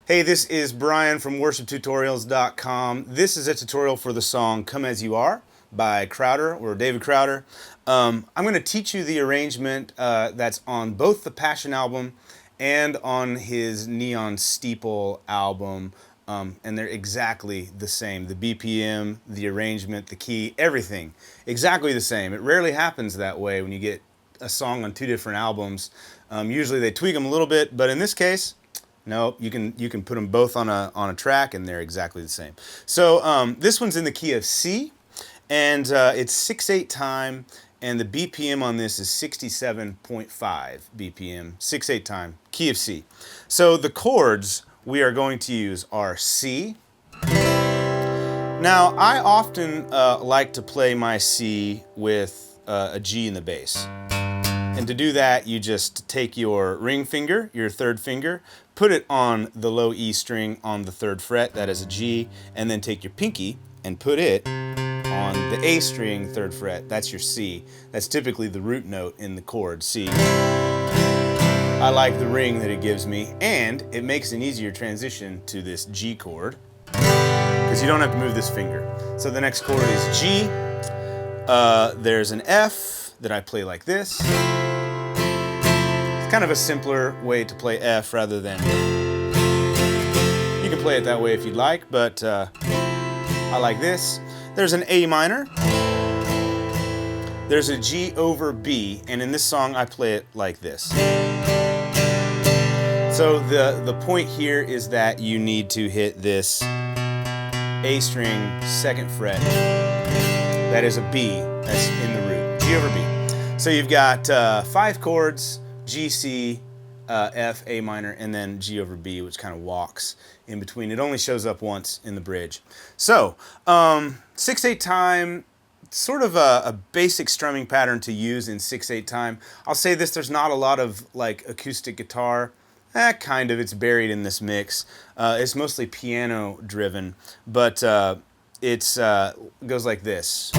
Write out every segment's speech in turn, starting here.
Hey, this is Brian from worshiptutorials.com. This is a tutorial for the song Come As You Are by Crowder, or David Crowder. I'm going to teach you the arrangement that's on both the Passion album and on his Neon Steeple album, and they're exactly the same. The BPM, the arrangement, the key, everything exactly the same. It rarely happens that way when you get a song on two different albums. Usually they tweak them a little bit, but in this case, no, you can put them both on a track and they're exactly the same. So this one's in the key of C, and it's 6/8 time, and the BPM on this is 67.5 BPM, 6/8 time, key of C. So the chords we are going to use are C. Now I often like to play my C with a G in the bass. And to do that, you just take your ring finger, your third finger, put it on the low E string on the third fret, that is a G, and then take your pinky and put it on the A string, third fret, that's your C. That's typically the root note in the chord, C. I like the ring that it gives me, and it makes an easier transition to this G chord, because you don't have to move this finger. So the next chord is G, there's an F that I play like this. Kind of a simpler way to play F rather than, you can play it that way if you'd like, but I like this. There's an A minor, there's a G over B, and in this song I play it like this. So the point here is that you need to hit this A string second fret, that is a B, that's in the root, G over B. So you've got 5 chords, G, C, F, A minor, and then G over B, which kind of walks in between. It only shows up once in the bridge. So, 6/8 time, sort of a basic strumming pattern to use in 6/8 time. I'll say this, there's not a lot of like acoustic guitar. Kind of, it's buried in this mix. It's mostly piano driven, but it goes like this.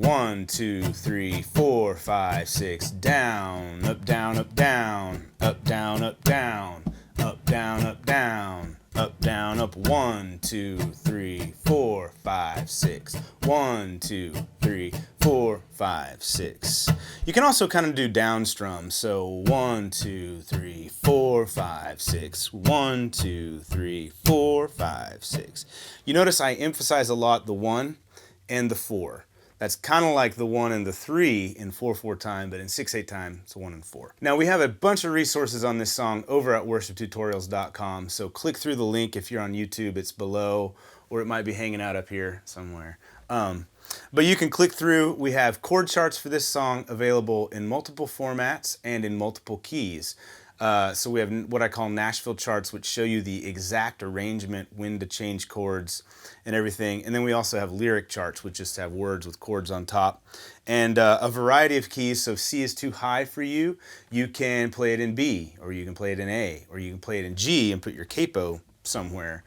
1, 2, 3, 4, 5, 6, down, up, down, up, down, up, down, up, down, up, down, up, down, up, down, up, 1, 2, 3, 4, 5, 6, 1, 2, 3, 4, 5, 6. You can also kind of do down strums, so 1, 2, 3, 4, 5, 6, 1, 2, 3, 4, 5, 6. You notice I emphasize a lot the 1 and the 4. That's kind of like the 1 and the 3 in 4/4 time, but in 6/8 time, it's a 1 and 4. Now we have a bunch of resources on this song over at worshiptutorials.com, so click through the link if you're on YouTube, it's below, or it might be hanging out up here somewhere. But you can click through. We have chord charts for this song available in multiple formats and in multiple keys. So we have what I call Nashville charts, which show you the exact arrangement, when to change chords and everything. And then we also have lyric charts, which just have words with chords on top. And a variety of keys. So if C is too high for you, you can play it in B, or you can play it in A, or you can play it in G and put your capo somewhere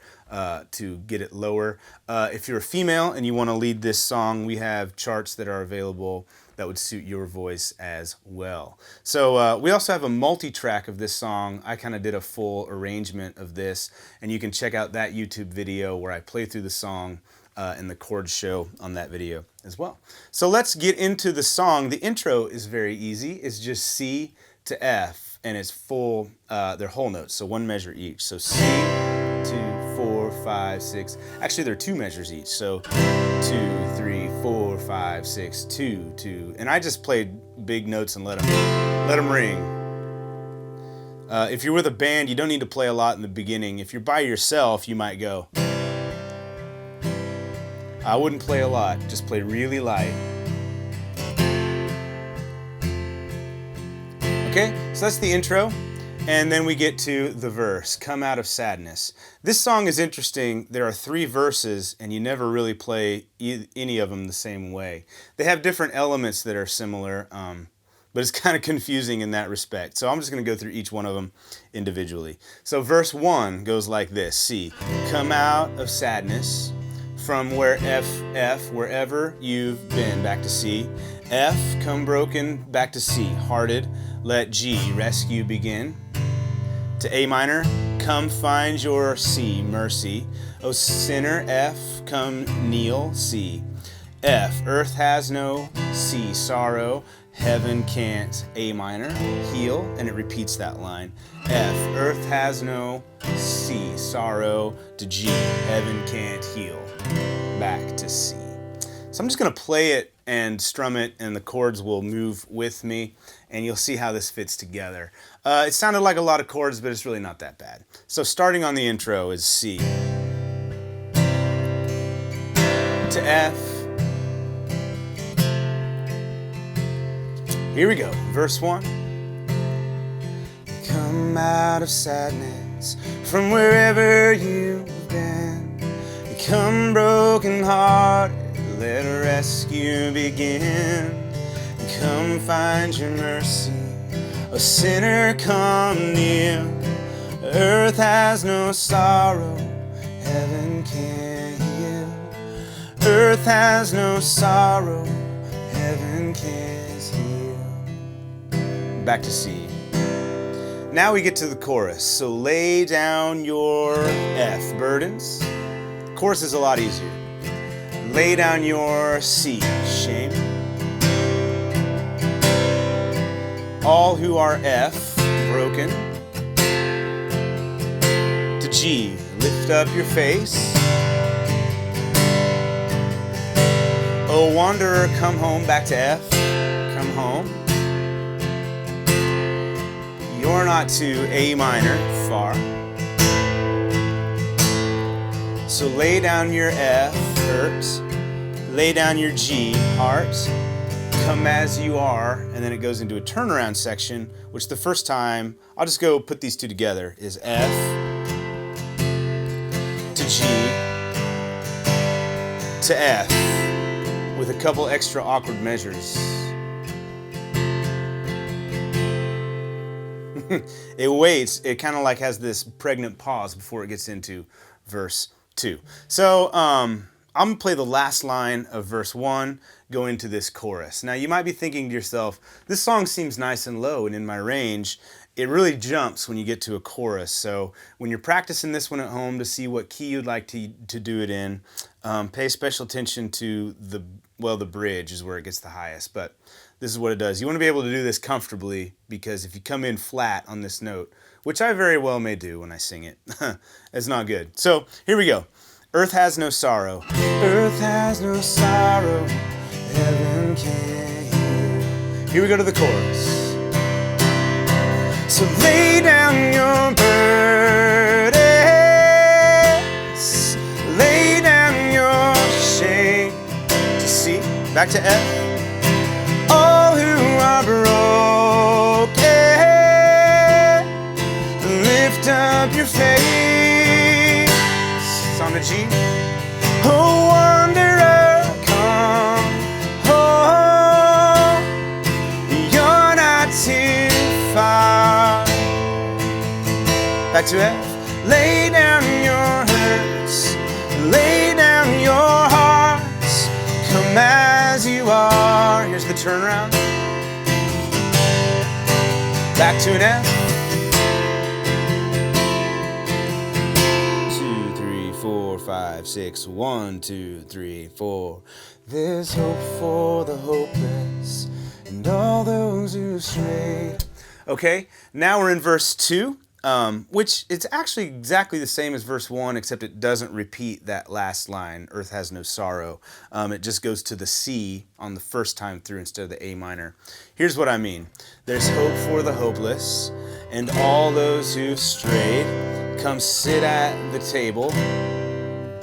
to get it lower. If you're a female and you want to lead this song, we have charts that are available that would suit your voice as well. So we also have a multi-track of this song. I kind of did a full arrangement of this, and you can check out that YouTube video where I play through the song and the chords show on that video as well. So let's get into the song. The intro is very easy. It's just C to F, and it's full, they're whole notes, so one measure each. So C, 2, 4, 5, 6. Actually, there are 2 measures each. So 2, 3, 4, 5, 6, 2, 2. And I just played big notes and let them ring. If you're with a band, you don't need to play a lot in the beginning. If you're by yourself, you might go. I wouldn't play a lot, just play really light. Okay, so that's the intro. And then we get to the verse, Come Out of Sadness. This song is interesting. There are 3 verses, and you never really play any of them the same way. They have different elements that are similar, but it's kind of confusing in that respect. So I'm just going to go through each one of them individually. So verse 1 goes like this, C. Come out of sadness from where wherever you've been, back to C. F, come broken, back to C, hearted. let G, rescue begin. To A minor, come find your C, mercy. O sinner, F, come kneel, C. F, earth has no, C, sorrow. Heaven can't, A minor, heal, and it repeats that line. F, earth has no, C, sorrow, to G, heaven can't heal, back to C. So I'm just going to play it and strum it, and the chords will move with me, and you'll see how this fits together. It sounded like a lot of chords, but it's really not that bad. So starting on the intro is C. To F. Here we go, verse 1. Come out of sadness from wherever you've been. Come broken hearted, let rescue begin. Come find your mercy, a sinner come kneel. Earth has no sorrow, heaven can't heal. Earth has no sorrow, heaven can't heal. Back to C. Now we get to the chorus. So lay down your F burdens. The chorus is a lot easier. Lay down your C, shame. All who are F, broken. To G, lift up your face. Oh, wanderer, come home, back to F, come home. You're not to A minor, far. So lay down your F, hurt. Lay down your G, heart. Come as you are, and then it goes into a turnaround section, which the first time, I'll just go put these two together, is F to G to F, with a couple extra awkward measures. It waits, it kind of like has this pregnant pause before it gets into verse 2. So I'm going to play the last line of verse 1, go into this chorus. Now you might be thinking to yourself, this song seems nice and low and in my range. It really jumps when you get to a chorus. So when you're practicing this one at home to see what key you'd like to do it in, pay special attention to the bridge is where it gets the highest. But this is what it does. You want to be able to do this comfortably, because if you come in flat on this note, which I very well may do when I sing it, it's not good. So here we go. Earth has no sorrow. Earth has no sorrow. Heaven can't heal. Here we go to the chorus. So lay down your burdens. Lay down your shame. To C. Back to F. All who are broken, lift up your face. It's on the G. Oh, wanderer, come home. You're not too far. Back to F. Lay down your hurts, lay down your hearts. Come as you are. Here's the turnaround. Back to an F. 2, 3, 4, 5, 6. 1, 2, 3, 4. There's hope for the hopeless and all those who stray. Okay, now we're in verse 2. Which it's actually exactly the same as verse 1, except it doesn't repeat that last line, earth has no sorrow. It just goes to the C on the first time through instead of the A minor. Here's what I mean. There's hope for the hopeless and all those who've strayed. Come sit at the table.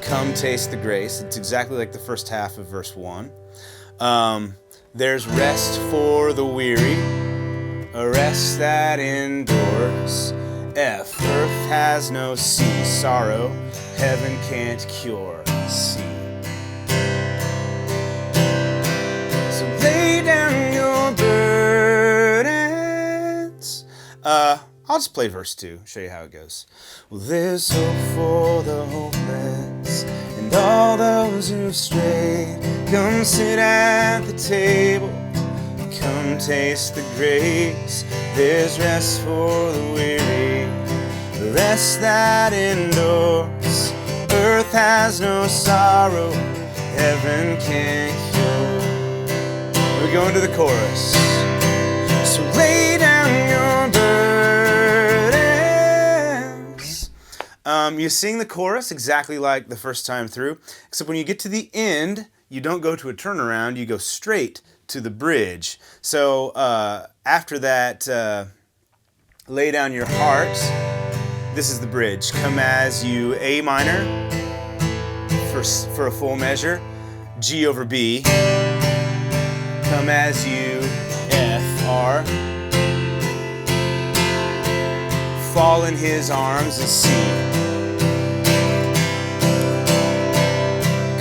Come taste the grace. It's exactly like the first half of verse 1. There's rest for the weary, a rest that endures. F, earth has no C, sorrow, heaven can't cure, C. So lay down your burdens. I'll just play verse 2, show you how it goes. Well, there's hope for the hopeless and all those who've strayed. Come sit at the table, come taste the grace. There's rest for the weary, rest that endures. Earth has no sorrow, heaven can't cure. We go into the chorus. So lay down your burdens. You sing the chorus exactly like the first time through, except when you get to the end, you don't go to a turnaround, you go straight to the bridge. So after that, lay down your heart. This is the bridge. Come as you, A minor for a full measure, G over B. Come as you, F, R. Fall in his arms, and C.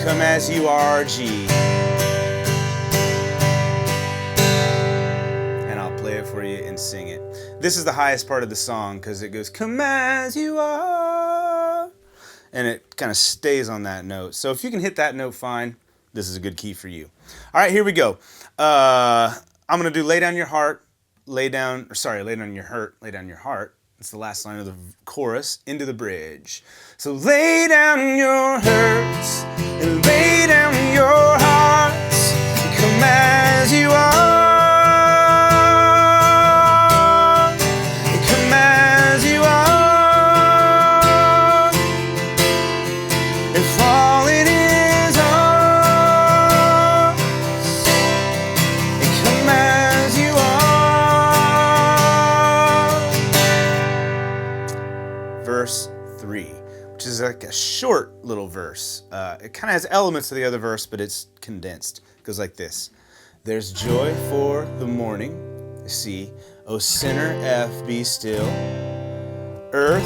Come as you are, G. And I'll play it for you and sing it. This is the highest part of the song because it goes, come as you are. And it kind of stays on that note. So if you can hit that note fine, this is a good key for you. All right, here we go. I'm going to do lay down your heart, lay down your hurt, lay down your heart. It's the last line of the chorus into the bridge. So lay down your hurts and lay down your hearts. Come as you are. Come as you are. And fall in his arms. And come as you are. Verse 3, which is like a short little verse. It kind of has elements of the other verse, but it's condensed. It goes like this. There's joy for the morning, C. O sinner, F, be still. Earth,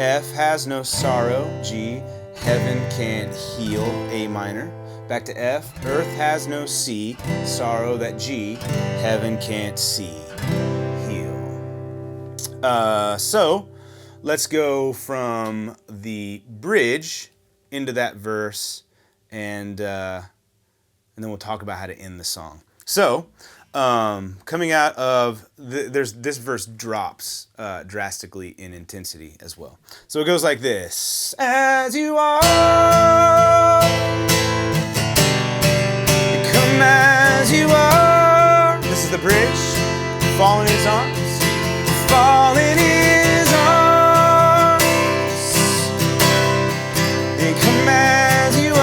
F, has no sorrow, G. Heaven can't heal, A minor. Back to F. Earth has no C, sorrow, that G. Heaven can't see, heal. So let's go from the bridge into that verse, and then we'll talk about how to end the song. So, coming out of this verse drops drastically in intensity as well. So it goes like this: as you are, come as you are. This is the bridge. Fall in his arms. Fall in his arms. And come as you are.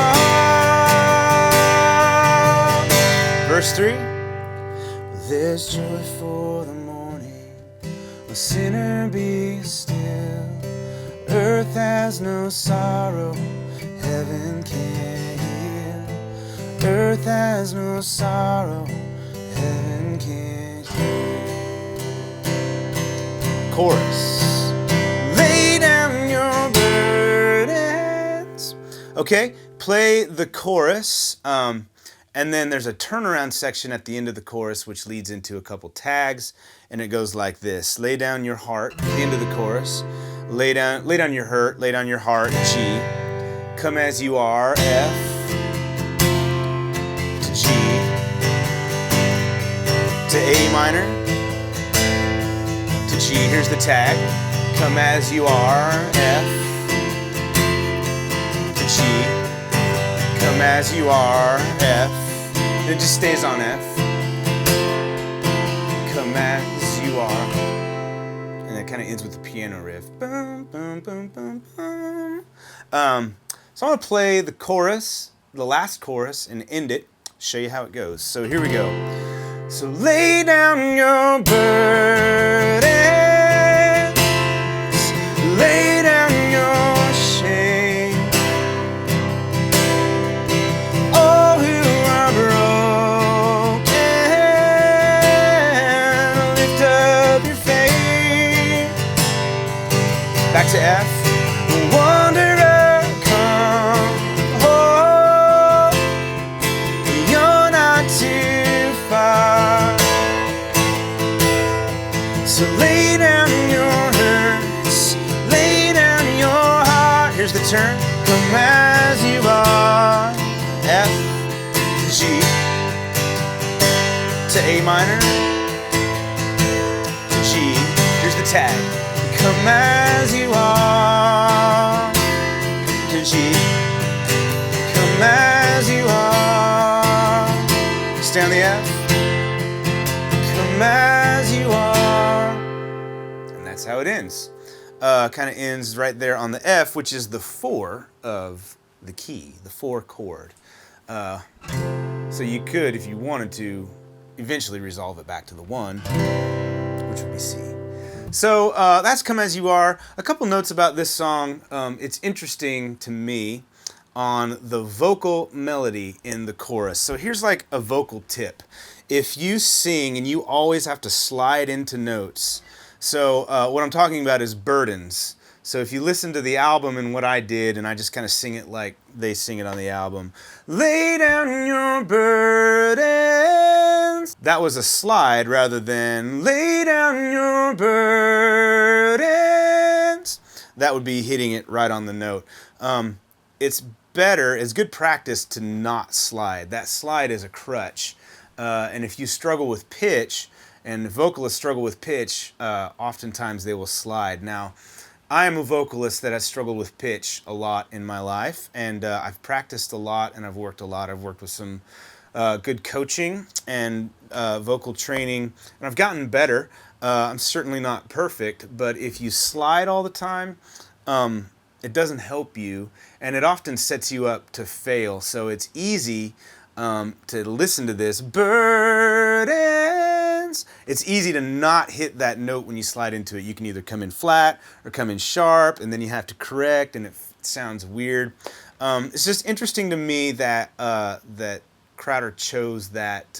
Verse 3. There's joy for the morning. O sinner, be still. Earth has no sorrow. Heaven can't heal. Earth has no sorrow. Heaven can't heal. Chorus. Lay down your burdens. Okay, play the chorus. And then there's a turnaround section at the end of the chorus, which leads into a couple tags, and it goes like this: lay down your heart, at the end of the chorus. Lay down your hurt, lay down your heart, G. Come as you are, F, to G, to A minor, to G. Here's the tag: come as you are, F, to G. Come as you are, F. It just stays on F. Come as you are. And it kind of ends with the piano riff. Boom, boom, boom, boom, boom. So I'm going to play the chorus, the last chorus, and end it. Show you how it goes. So here we go. So lay down your burdens. Lay down your shame. All who are broken, lift up your faith. Back to F. Wanderer, come home. You're not too far. So lay down your hurts, lay down your heart. Here's the turn. Come as you are. F, G, to A minor, to G, tag. Come as you are to G. Come as you are. Stay on the F. Come as you are. And that's how it ends. Kind of ends right there on the F, which is the 4 of the key, the 4 chord. So you could, if you wanted to, eventually resolve it back to the 1, which would be C. So that's Come As You Are. A couple notes about this song. It's interesting to me on the vocal melody in the chorus. So here's like a vocal tip. If you sing and you always have to slide into notes, so what I'm talking about is burdens. So if you listen to the album and what I did, and I just kind of sing it like they sing it on the album, lay down your burdens. That was a slide rather than lay down your burdens. That would be hitting it right on the note. It's better, it's good practice to not slide. That slide is a crutch. And if you struggle with pitch, and vocalists struggle with pitch, oftentimes they will slide. Now, I am a vocalist that has struggled with pitch a lot in my life, and I've practiced a lot and I've worked a lot. I've worked with some good coaching and vocal training, and I've gotten better. I'm certainly not perfect, but if you slide all the time, it doesn't help you, and it often sets you up to fail. So it's easy to listen to this, burdens. It's easy to not hit that note when you slide into it. You can either come in flat or come in sharp, and then you have to correct, and it sounds weird. It's just interesting to me that that Crowder chose that.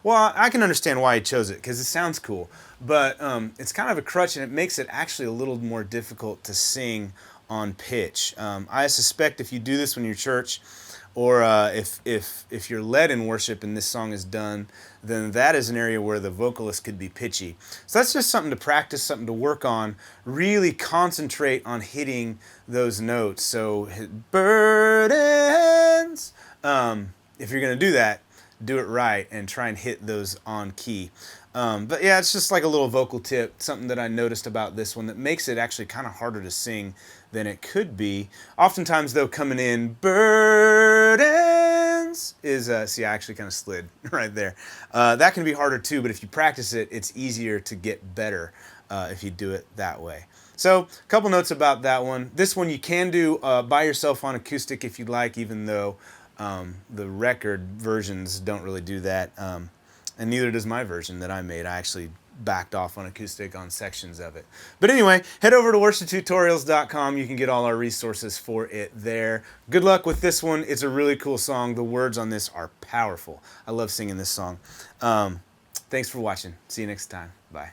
Well, I can understand why he chose it, because it sounds cool, but it's kind of a crutch, and it makes it actually a little more difficult to sing on pitch. I suspect if you do this when you're church, or if you're led in worship and this song is done, then that is an area where the vocalist could be pitchy. So that's just something to practice, something to work on. Really concentrate on hitting those notes. So hit burdens. If you're going to do that, do it right and try and hit those on key. But yeah, it's just like a little vocal tip, something that I noticed about this one that makes it actually kind of harder to sing than it could be. Oftentimes, though, coming in burdens is, see, I actually kind of slid right there. That can be harder too, but if you practice it, it's easier to get better if you do it that way. So, a couple notes about that one. This one you can do by yourself on acoustic if you'd like, even though the record versions don't really do that. And neither does my version that I made. I actually backed off on acoustic on sections of it. But anyway, head over to worshiptutorials.com. You can get all our resources for it there. Good luck with this one. It's a really cool song. The words on this are powerful. I love singing this song. Thanks for watching. See you next time. Bye.